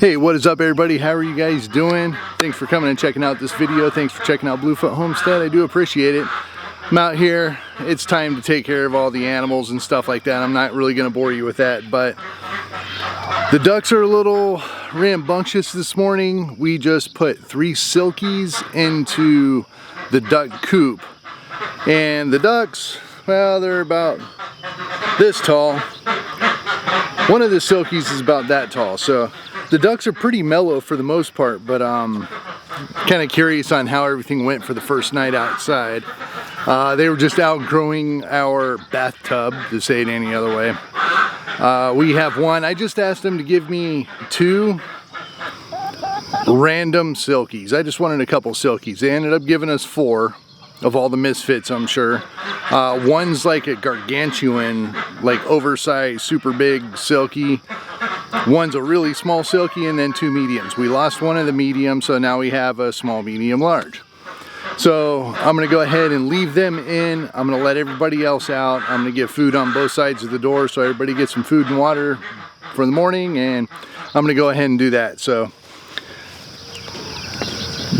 Hey, what is up everybody? How are you guys doing? Thanks for coming and checking out this video. Thanks for checking out Bluefoot Homestead. I do appreciate it. I'm out here. It's time to take care of all the animals and stuff like that. I'm not really going to bore you with that, but the ducks are a little rambunctious this morning. We just put 3 silkies into the duck coop. And the ducks, well, they're about this tall. One of the silkies is about that tall. So the ducks are pretty mellow for the most part, but kind of curious on how everything went for the first night outside. They were just outgrowing our bathtub, to say it any other way. We have one. I just asked them to give me 2 random silkies. I just wanted a couple silkies. They ended up giving us 4 of all the misfits, I'm sure. One's like a gargantuan, like oversized, super big silky. One's a really small silky, and then 2 mediums. We lost one of the mediums, so now we have a small, medium, large. So I'm gonna go ahead and leave them in. I'm gonna let everybody else out. I'm gonna give food on both sides of the door so everybody gets some food and water for the morning, and I'm gonna go ahead and do that. So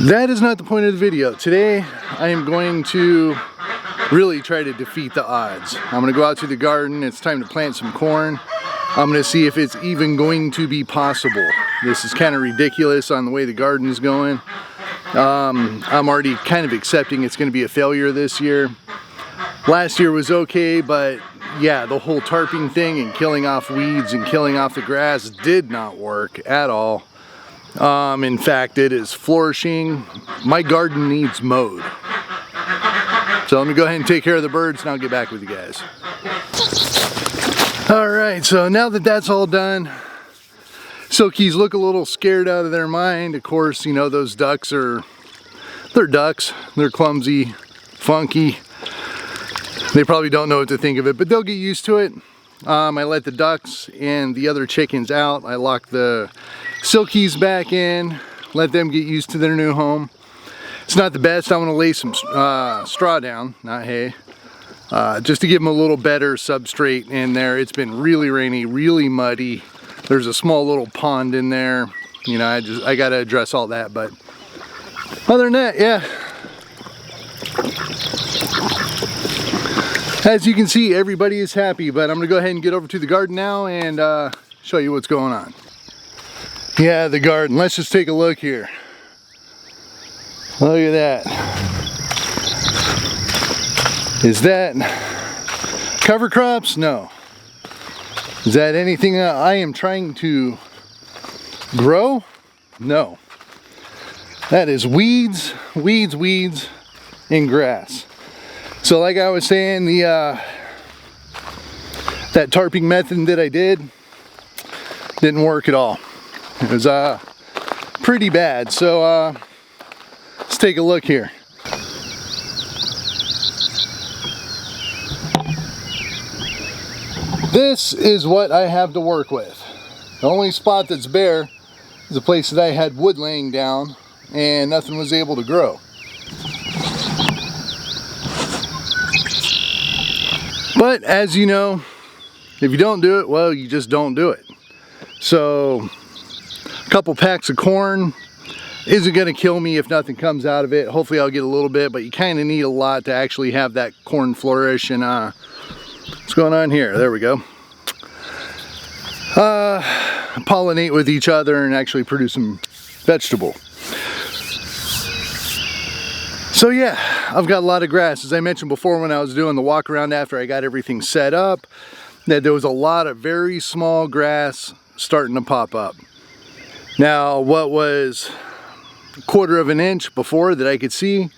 that is not the point of the video. Today I am going to really try to defeat the odds. I'm gonna go out to the garden. It's time to plant some corn. I'm gonna see if it's even going to be possible. This is kind of ridiculous on the way the garden is going. I'm already kind of accepting it's gonna be a failure this year. Last year was okay, but yeah, the whole tarping thing and killing off weeds and killing off the grass did not work at all. In fact, it is flourishing. My garden needs mowed. So let me go ahead and take care of the birds and I'll get back with you guys. Alright, so now that that's all done, silkies look a little scared out of their mind. Of course, you know, those ducks they're ducks. They're clumsy, funky. They probably don't know what to think of it, but they'll get used to it. I let the ducks and the other chickens out. I locked the silkies back in, let them get used to their new home. It's not the best. I'm gonna lay some straw down, not hay. Just to give them a little better substrate in there. It's been really rainy, really muddy. There's a small little pond in there. You know, I gotta address all that, but other than that, yeah. As you can see, everybody is happy, but I'm gonna go ahead and get over to the garden now and show you what's going on. Yeah, the garden. Let's just take a look here. Look at that. Is that cover crops? No. Is that anything that I am trying to grow? No. That is weeds, weeds, weeds, and grass. So like I was saying, that tarping method that I did didn't work at all. It was pretty bad. So let's take a look here. This is what I have to work with. The only spot that's bare is a place that I had wood laying down and nothing was able to grow. But as you know, if you don't do it, well, you just don't do it. So a couple packs of corn isn't going to kill me if nothing comes out of it. Hopefully I'll get a little bit, but you kind of need a lot to actually have that corn flourish. And what's going on here? There we go. Pollinate with each other and actually produce some vegetable. So yeah, I've got a lot of grass. As I mentioned before when I was doing the walk around after I got everything set up, that there was a lot of very small grass starting to pop up. Now what was a 1/4 of an inch before that I could see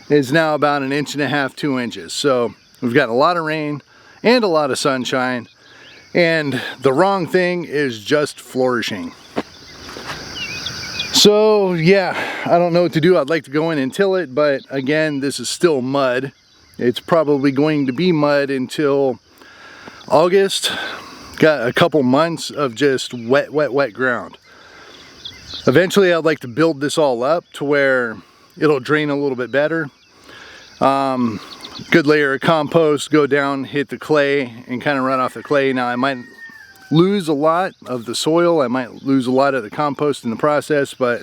is now about 1.5 inches, 2 inches. So we've got a lot of rain and a lot of sunshine, and the wrong thing is just flourishing. So yeah, I don't know what to do. I'd like to go in and till it, but again, this is still mud. It's probably going to be mud until August. Got a couple months of just wet, wet, wet ground. Eventually I'd like to build this all up to where it'll drain a little bit better. Good layer of compost, go down, hit the clay, and kind of run off the clay. Now I might lose a lot of the soil, I might lose a lot of the compost in the process, but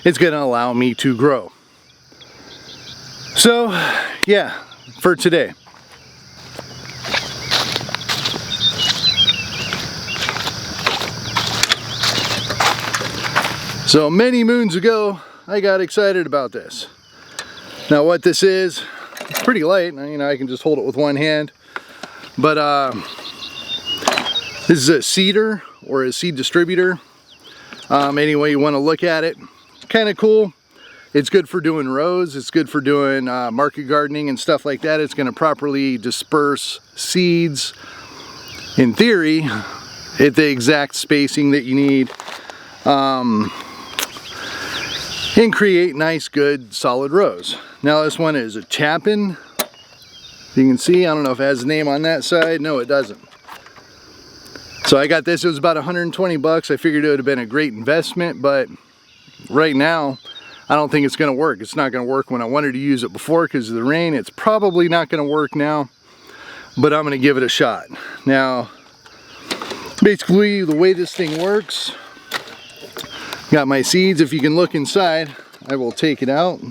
it's going to allow me to grow. So yeah, for today. So many moons ago, I got excited about this. Now what this is, it's pretty light, you know, I can just hold it with one hand, but this is a seeder or a seed distributor. Any way you want to look at it, kind of cool. It's good for doing rows, it's good for doing market gardening and stuff like that. It's going to properly disperse seeds, in theory, at the exact spacing that you need. And create nice, good, solid rows. Now this one is a Chapin. You can see, I don't know if it has a name on that side. No, it doesn't. So I got this, it was about 120 bucks. I figured it would have been a great investment, but right now, I don't think it's gonna work. It's not gonna work when I wanted to use it before because of the rain. It's probably not gonna work now, but I'm gonna give it a shot. Now, basically the way this thing works, got my seeds. If you can look inside, I will take it out.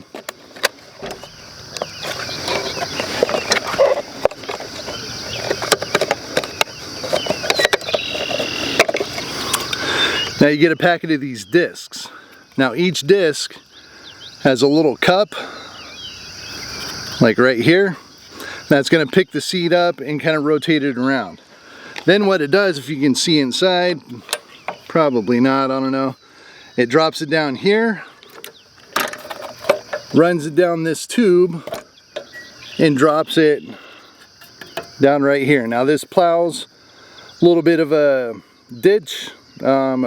Now you get a packet of these discs. Now each disc has a little cup, like right here. That's going to pick the seed up and kind of rotate it around. Then what it does, if you can see inside, probably not, I don't know. It drops it down here, runs it down this tube, and drops it down right here. Now this plows a little bit of a ditch. I'm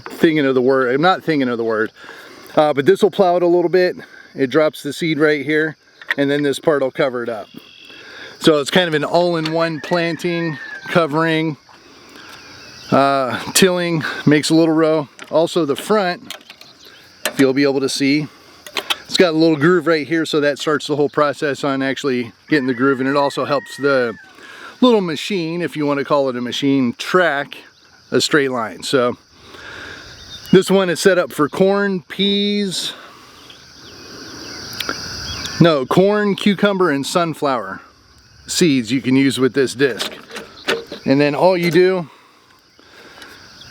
thinking of the word, I'm not thinking of the word, but this will plow it a little bit. It drops the seed right here, and then this part will cover it up. So it's kind of an all-in-one planting, covering, tilling, makes a little row. Also the front, if you'll be able to see, it's got a little groove right here, so that starts the whole process on actually getting the groove, and it also helps the little machine, if you want to call it a machine, track a straight line. So this one is set up for corn, peas, no, corn, cucumber, and sunflower seeds you can use with this disc. And then all you do,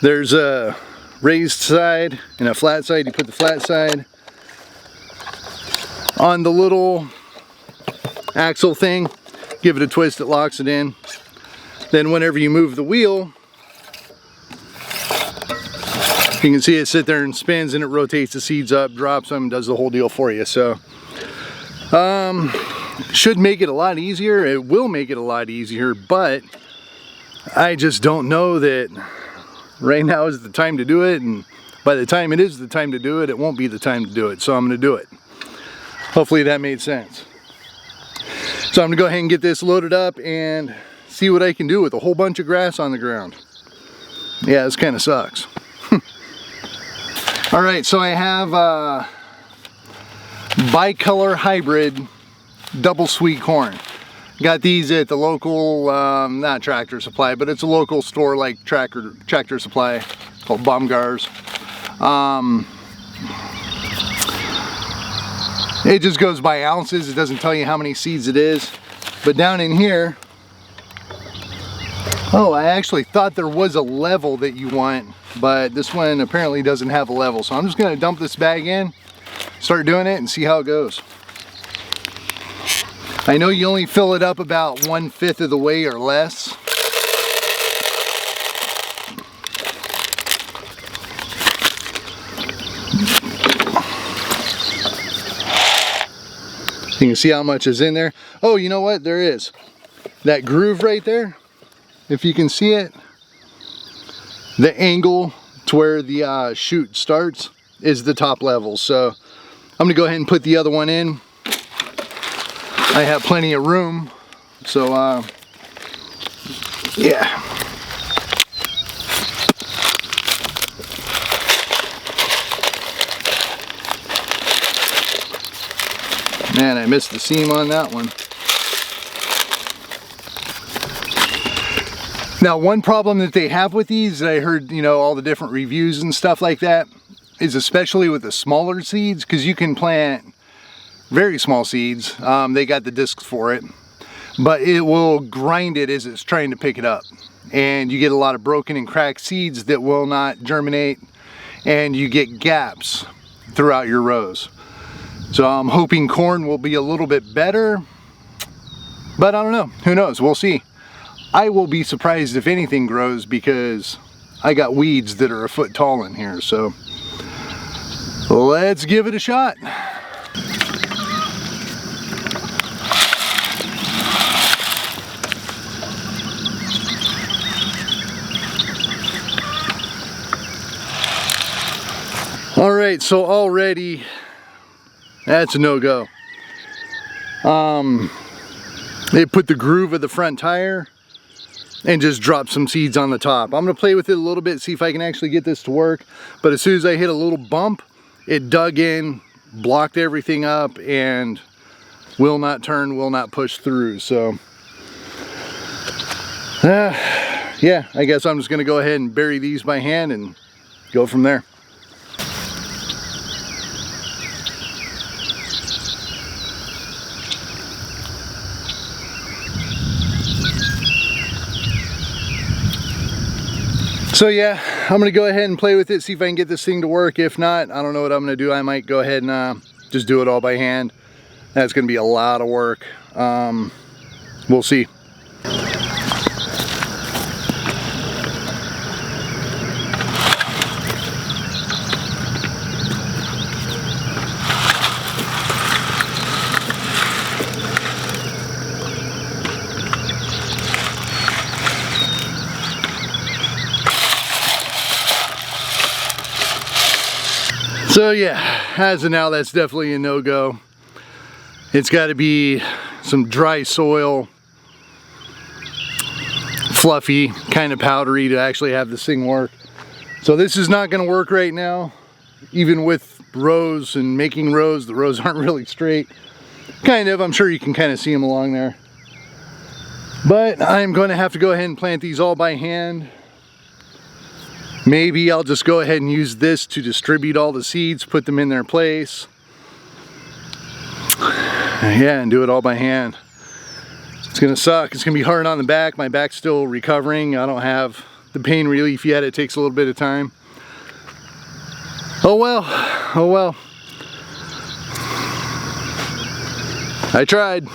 there's a raised side and a flat side. You put the flat side on the little axle thing, give it a twist, it locks it in. Then whenever you move the wheel, you can see it sit there and spins, and it rotates the seeds up, drops them, does the whole deal for you. So should make it a lot easier. It will make it a lot easier, but I just don't know that right now is the time to do it, and by the time it is the time to do it, it won't be the time to do it. So I'm going to do it. Hopefully that made sense. So I'm going to go ahead and get this loaded up and see what I can do with a whole bunch of grass on the ground. Yeah, this kind of sucks. All right, so I have bicolor hybrid double sweet corn. Got these at the local, not Tractor Supply, but it's a local store like Tractor Supply called Baumgar's. It just goes by ounces. It doesn't tell you how many seeds it is. But down in here, oh, I actually thought there was a level that you want, but this one apparently doesn't have a level. So I'm just going to dump this bag in, start doing it, and see how it goes. I know you only fill it up about 1/5 of the way or less. You can see how much is in there. Oh, you know what? There is. That groove right there, if you can see it, the angle to where the chute starts is the top level. So I'm going to go ahead and put the other one in. I have plenty of room. So, yeah. Man, I missed the seam on that one. Now, one problem that they have with these, I heard, you know, all the different reviews and stuff like that, is especially with the smaller seeds, because you can plant very small seeds. They got the discs for it, but it will grind it as it's trying to pick it up. And you get a lot of broken and cracked seeds that will not germinate, and you get gaps throughout your rows. So I'm hoping corn will be a little bit better, but I don't know. Who knows? We'll see. I will be surprised if anything grows, because I got weeds that are a foot tall in here. So let's give it a shot. All right, so already that's a no-go. They put the groove of the front tire and just dropped some seeds on the top. I'm gonna play with it a little bit, see if I can actually get this to work. But as soon as I hit a little bump, it dug in, blocked everything up, and will not turn, will not push through. So yeah, I guess I'm just gonna go ahead and bury these by hand and go from there. So yeah, I'm gonna go ahead and play with it, see if I can get this thing to work. If not, I don't know what I'm gonna do. I might go ahead and just do it all by hand. That's gonna be a lot of work. We'll see. So yeah, as of now, that's definitely a no-go. It's got to be some dry soil, fluffy, kind of powdery, to actually have this thing work. So this is not going to work right now. Even with rows and making rows, the rows aren't really straight. Kind of, I'm sure you can kind of see them along there. But I'm going to have to go ahead and plant these all by hand. Maybe I'll just go ahead and use this to distribute all the seeds, put them in their place. Yeah, and do it all by hand. It's gonna suck. It's gonna be hard on the back. My back's still recovering. I don't have the pain relief yet. It takes a little bit of time. Oh well, oh well. I tried.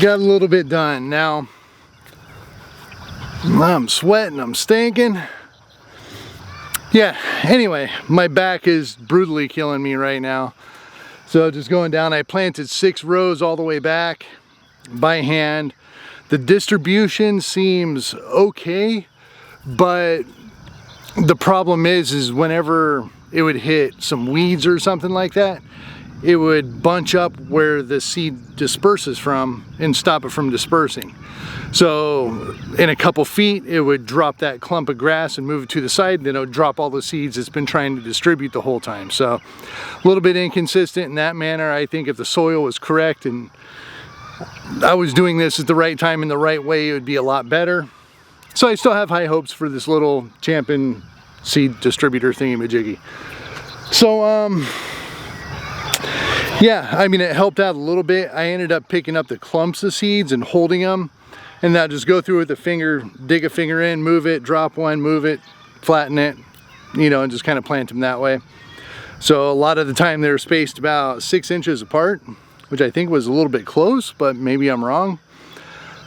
Got a little bit done. Now, I'm sweating, I'm stinking. Yeah, anyway, my back is brutally killing me right now. So just going down, I planted 6 rows all the way back by hand. The distribution seems okay, but the problem is whenever it would hit some weeds or something like that, it would bunch up where the seed disperses from and stop it from dispersing. So in a couple feet, it would drop that clump of grass and move it to the side, then it would drop all the seeds it's been trying to distribute the whole time. So a little bit inconsistent in that manner. I think if the soil was correct and I was doing this at the right time in the right way, it would be a lot better. So I still have high hopes for this little Chapin seed distributor thingy-majiggy. So yeah, I mean, it helped out a little bit. I ended up picking up the clumps of seeds and holding them, and now just go through with a finger, dig a finger in, move it, drop one, move it, flatten it, you know, and just kind of plant them that way. So a lot of the time they're spaced about 6 inches apart, which I think was a little bit close, but maybe I'm wrong.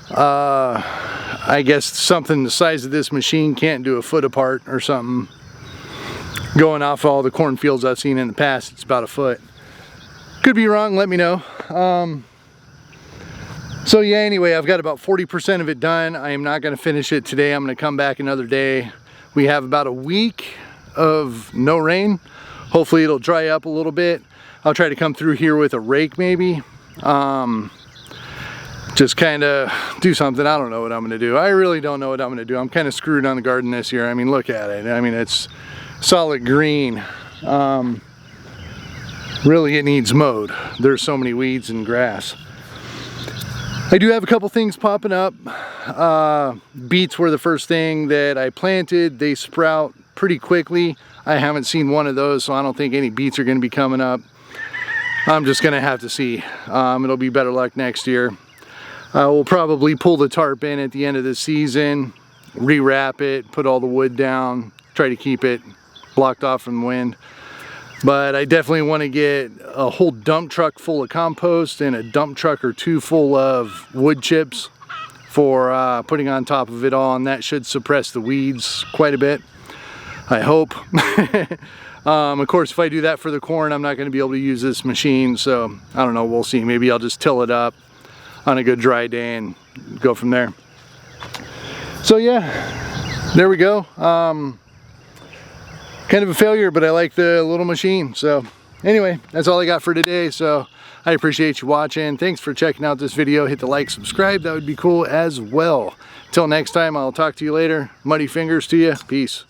I guess something the size of this machine can't do a foot apart or something. Going off all the cornfields I've seen in the past, it's about a foot. Could be wrong, let me know. So yeah, anyway, I've got about 40% of it done. I am not gonna finish it today. I'm gonna come back another day. We have about a week of no rain. Hopefully it'll dry up a little bit. I'll try to come through here with a rake maybe. Just kind of do something. I don't know what I'm gonna do. I really don't know what I'm gonna do. I'm kind of screwed on the garden this year. I mean, look at it. I mean, it's solid green. Really, it needs mowed. There's so many weeds and grass. I do have a couple things popping up. Beets were the first thing that I planted. They sprout pretty quickly. I haven't seen one of those, so I don't think any beets are going to be coming up. I'm just going to have to see. It'll be better luck next year. We'll probably pull the tarp in at the end of the season, rewrap it, put all the wood down, try to keep it blocked off from the wind. But I definitely want to get a whole dump truck full of compost and a dump truck or two full of wood chips for putting on top of it all, and that should suppress the weeds quite a bit, I hope. Of course, if I do that for the corn, I'm not going to be able to use this machine, so I don't know, we'll see. Maybe I'll just till it up on a good dry day and go from there. So yeah, there we go. Kind of a failure, but I like the little machine. So anyway, that's all I got for today. So I appreciate you watching. Thanks for checking out this video. Hit the like, subscribe. That would be cool as well. Till next time, I'll talk to you later. Muddy fingers to you. Peace.